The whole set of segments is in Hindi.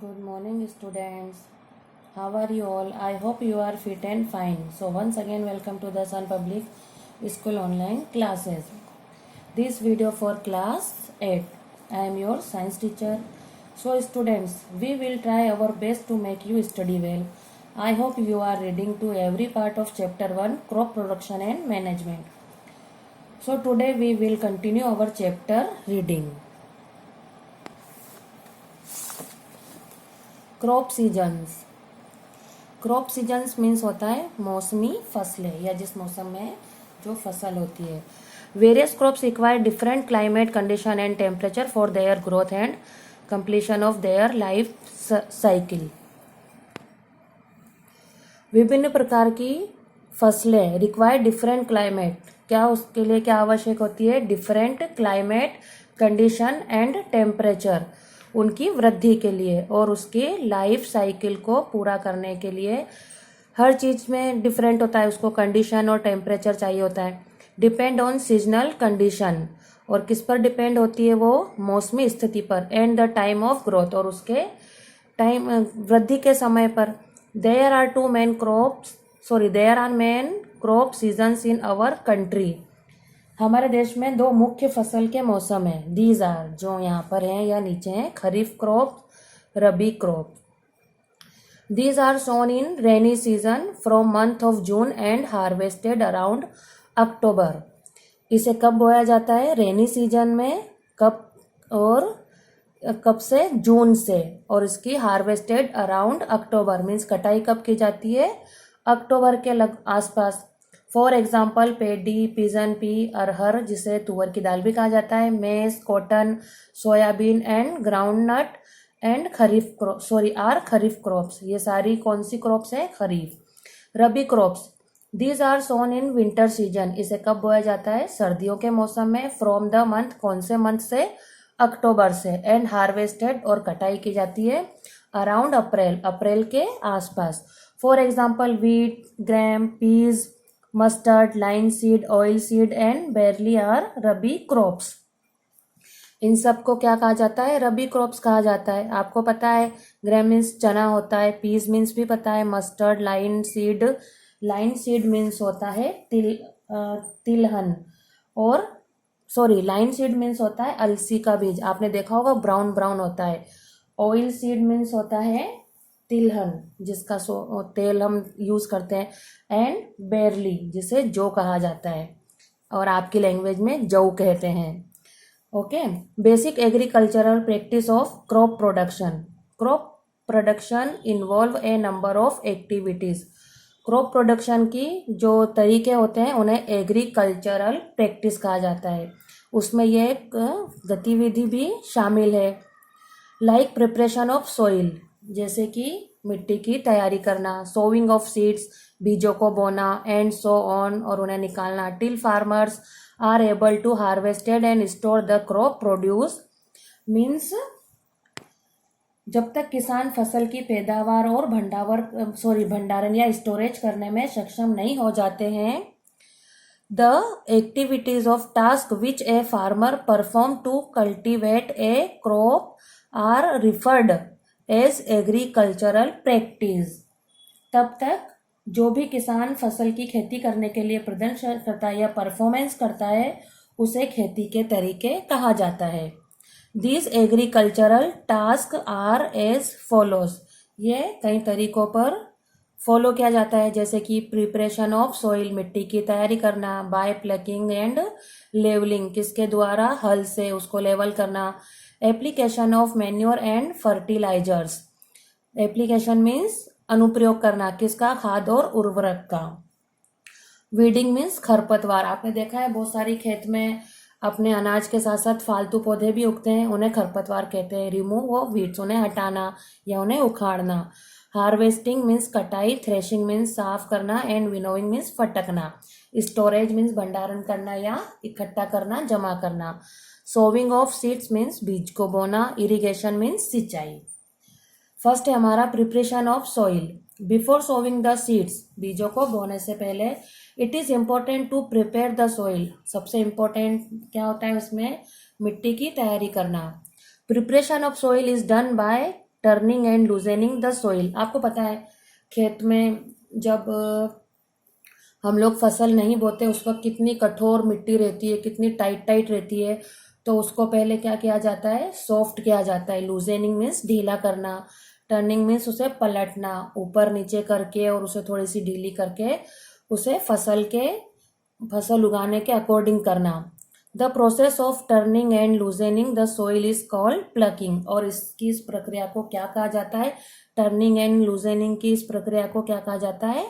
Good morning, students. How are you all? I hope you are fit and fine. So, once again, welcome to the Sun Public School online classes. This video for class 8. I am your science teacher. So, students, we will try our best to make you study well. I hope you are reading to every part of chapter 1 crop production and management. So, today we will continue our chapter reading. Crop seasons. Crop seasons means होता है मौसमी फसलें या जिस मौसम में जो फसल होती है. Various crops require different climate condition and temperature for their growth and completion of their life cycle. विभिन्न प्रकार की फसलें रिक्वायर डिफरेंट क्लाइमेट. क्या उसके लिए क्या आवश्यक होती है? Different climate condition and temperature उनकी वृद्धि के लिए और उसके लाइफ साइकिल को पूरा करने के लिए. हर चीज़ में डिफरेंट होता है, उसको कंडीशन और टेम्परेचर चाहिए होता है. Depend on seasonal condition. और किस पर डिपेंड होती है वो? मौसमी स्थिति पर. And the time of growth और उसके टाइम वृद्धि के समय पर. There are main crop seasons in our country. हमारे देश में दो मुख्य फसल के मौसम हैं. दीज आर, जो यहाँ पर हैं या नीचे हैं, kharif crop, rabi crop. These are sown in rainy season from month of June and harvested around October. इसे कब बोया जाता है? रेनी सीजन में. कब से? जून से. और इसकी हार्वेस्टेड अराउंड अक्टूबर मीन्स कटाई कब की जाती है? अक्टूबर के आसपास. For example paddy, pigeon pea, अरहर जिसे तुअर की दाल भी कहा जाता है, maize, cotton, soybean and groundnut and kharif crops. ये सारी कौन सी क्रॉप्स है? Kharif. Rabi crops. These are sown in winter season. इसे कब बोया जाता है? सर्दियों के मौसम में. फ्रॉम द मंथ, कौन से मंथ से? अक्टूबर से. एंड हार्वेस्टेड और कटाई की जाती है अराउंड अप्रैल के आसपास. For example wheat, gram, peas, mustard, linseed, oil seed and barley are rabi crops. इन सब को क्या कहा जाता है? रबी क्रॉप्स कहा जाता है. आपको पता है ग्राम मीन्स चना होता है, पीस मीन्स भी पता है, मस्टर्ड, लाइन सीड मीन्स होता है तिलहन. और लाइन सीड मीन्स होता है अलसी का बीज. आपने देखा होगा ब्राउन ब्राउन होता है. ऑयल सीड मीन्स होता है तिलहन जिसका तेल हम यूज़ करते हैं. एंड बेरली जिसे जौ कहा जाता है और आपकी लैंग्वेज में जौ कहते हैं. Okay. Basic agricultural practice of crop production. Crop production involve A number of activities. Crop production की जो तरीके होते हैं उन्हें एग्रीकल्चरल प्रैक्टिस कहा जाता है. उसमें ये एक गतिविधि भी शामिल है. लाइक प्रिपरेशन ऑफ सॉइल, जैसे कि मिट्टी की तैयारी करना, सोविंग ऑफ सीड्स, बीजों को बोना, एंड सो ऑन और उन्हें निकालना. Till farmers are able to harvested and store the crop produce means जब तक किसान फसल की पैदावार और भंडारण या स्टोरेज करने में सक्षम नहीं हो जाते हैं. The activities of task which a farmer perform to cultivate a crop are referred as agricultural practice. तब तक जो भी किसान फसल की खेती करने के लिए प्रदर्शन करता है या परफॉर्मेंस करता है उसे खेती के तरीके कहा जाता है. These agricultural task are as follows. ये कई तरीकों पर फॉलो किया जाता है, जैसे कि प्रिपरेशन ऑफ सॉइल, मिट्टी की तैयारी करना, बाय प्लकिंग एंड लेवलिंग, किसके द्वारा? हल से उसको लेवल करना. Application of manure and fertilisers. Application means अनुप्रयोग करना, किसका? खाद और उर्वरक का. वीडिंग मीन्स खरपतवार. आपने देखा है बहुत सारी खेत में अपने अनाज के साथ साथ फालतू पौधे भी उगते हैं, उन्हें खरपतवार कहते हैं. रिमूव ऑफ वीड्स, उन्हें हटाना या उन्हें उखाड़ना. हार्वेस्टिंग मीन्स कटाई. थ्रेशिंग मीन्स साफ करना. एंड विनोइंग मीन्स फटकना. स्टोरेज मीन्स भंडारण करना या इकट्ठा करना, जमा करना. सोविंग ऑफ सीड्स मीन्स बीज को बोना. इरिगेशन मीन्स सिंचाई. फर्स्ट है हमारा preparation of soil. Before sowing the seeds, बीजों को बोने से पहले, it is important to prepare the soil. सबसे इम्पोर्टेंट क्या होता है उसमें? मिट्टी की तैयारी करना. Preparation of soil is done by turning and loosening the soil. आपको पता है खेत में जब हम लोग फसल नहीं बोते उस वक्त कितनी कठोर मिट्टी रहती है, कितनी टाइट टाइट रहती है, तो उसको पहले क्या किया जाता है, सॉफ्ट किया जाता है। लूजनिंग मीन्स ढीला करना, टर्निंग मीन्स उसे पलटना ऊपर नीचे करके और उसे थोड़ी सी ढीली करके उसे फसल उगाने के अकॉर्डिंग करना। The process of turning and loosening the soil is called plucking. और इस प्रक्रिया को क्या कहा जाता है, टर्निंग एंड लूजनिंग की इस प्रक्रिया को क्या कहा जाता है,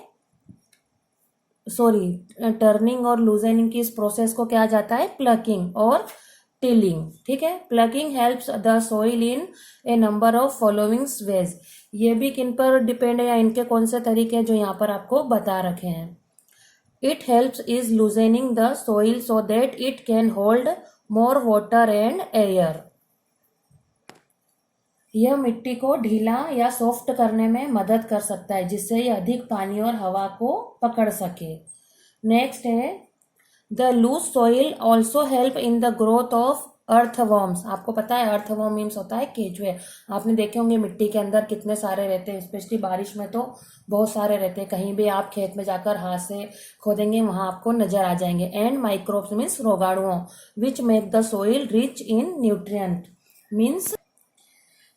टर्निंग और लूजनिंग की इस प्रोसेस को क्या जाता है, प्लकिंग और टिलिंग। ठीक है, plucking helps the soil in A number of following veg. ये भी किन पर डिपेंड है या इनके कौन से तरीके हैं जो यहाँ पर आपको बता रखे हैं। It helps is loosening the soil so that it can hold more water and air. यह मिट्टी को ढीला या सॉफ्ट करने में मदद कर सकता है जिससे यह अधिक पानी और हवा को पकड़ सके। नेक्स्ट है the loose soil also help in the growth of earthworms. आपको पता है अर्थवॉर्म मीन्स होता है केचुए। आपने देखे होंगे मिट्टी के अंदर कितने सारे रहते हैं, स्पेशली बारिश में तो बहुत सारे रहते हैं। कहीं भी आप खेत में जाकर हाथ से खोदेंगे वहां आपको नजर आ जाएंगे। एंड माइक्रोब्स मीन्स रोगाणुओं which make the soil rich in nutrient means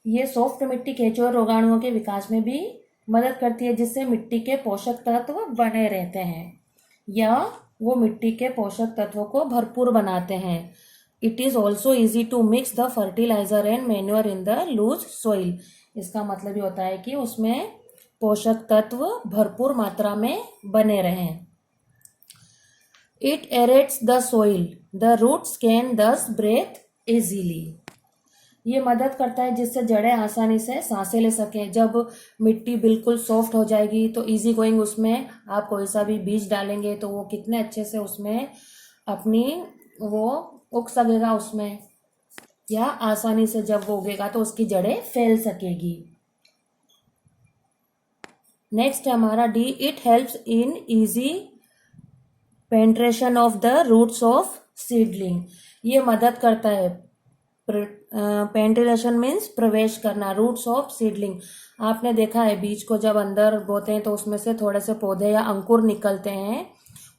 ये सॉफ्ट मिट्टी केंचुए और रोगाणुओं के विकास में भी मदद करती है जिससे मिट्टी के पोषक तत्व बने रहते हैं या वो मिट्टी के पोषक तत्वों को भरपूर बनाते हैं। It is also easy to mix the fertiliser and manure in the loose soil. इसका मतलब ये होता है कि उसमें पोषक तत्व भरपूर मात्रा में बने रहें। It aerates the soil, the roots can thus breathe easily. ये मदद करता है जिससे जड़ें आसानी से सांसें ले सकें। जब मिट्टी बिल्कुल सॉफ्ट हो जाएगी तो इजी गोइंग उसमें आप कोई सा भी बीज डालेंगे तो वो कितने अच्छे से उसमें अपनी वो उग सकेगा उसमें, या आसानी से जब वो उगेगा तो उसकी जड़ें फैल सकेगी। नेक्स्ट है हमारा D, it helps in easy penetration of the roots of seedling. ये मदद करता है, पेंट्रेशन मीन्स प्रवेश करना, रूट्स ऑफ सीडलिंग। आपने देखा है बीज को जब अंदर बोते हैं तो उसमें से थोड़े से पौधे या अंकुर निकलते हैं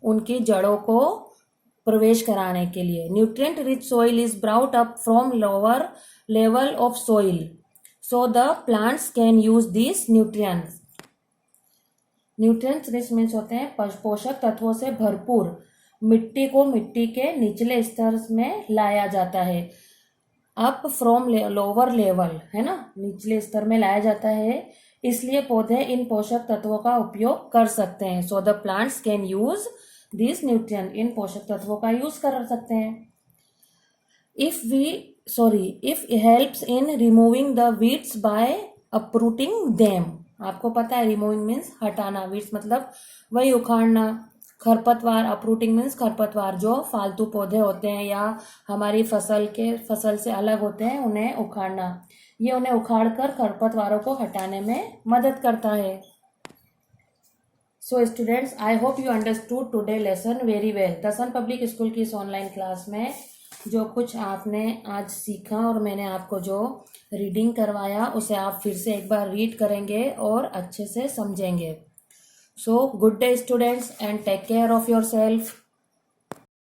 उनकी जड़ों को प्रवेश कराने के लिए। Nutrient rich soil is brought up from lower level of soil so the plants can use this nutrients. Nutrients rich means होते हैं पोषक तत्वों से भरपूर मिट्टी को मिट्टी के निचले स्तर में लाया जाता है। अप फ्रॉम लोअर लेवल है ना, निचले स्तर में लाया जाता है, इसलिए पौधे इन पोषक तत्वों का उपयोग कर सकते हैं। So the plants can use this nutrient, इन पोषक तत्वों का यूज कर सकते हैं। It helps in removing the weeds by uprooting them. आपको पता है रिमूविंग मीन्स हटाना, वीड्स मतलब वही उखाड़ना, खरपतवार, अपरूटिंग मीन्स खरपतवार जो फालतू पौधे होते हैं या हमारी फसल से अलग होते हैं उन्हें उखाड़ना। ये उन्हें उखाड़कर खरपतवारों को हटाने में मदद करता है। So students, I hope you understood today lesson very well. Dasan public school की इस ऑनलाइन क्लास में जो कुछ आपने आज सीखा और मैंने आपको जो रीडिंग करवाया उसे आप फिर से एक बार रीड करेंगे और अच्छे से समझेंगे। So good day students and take care of yourself.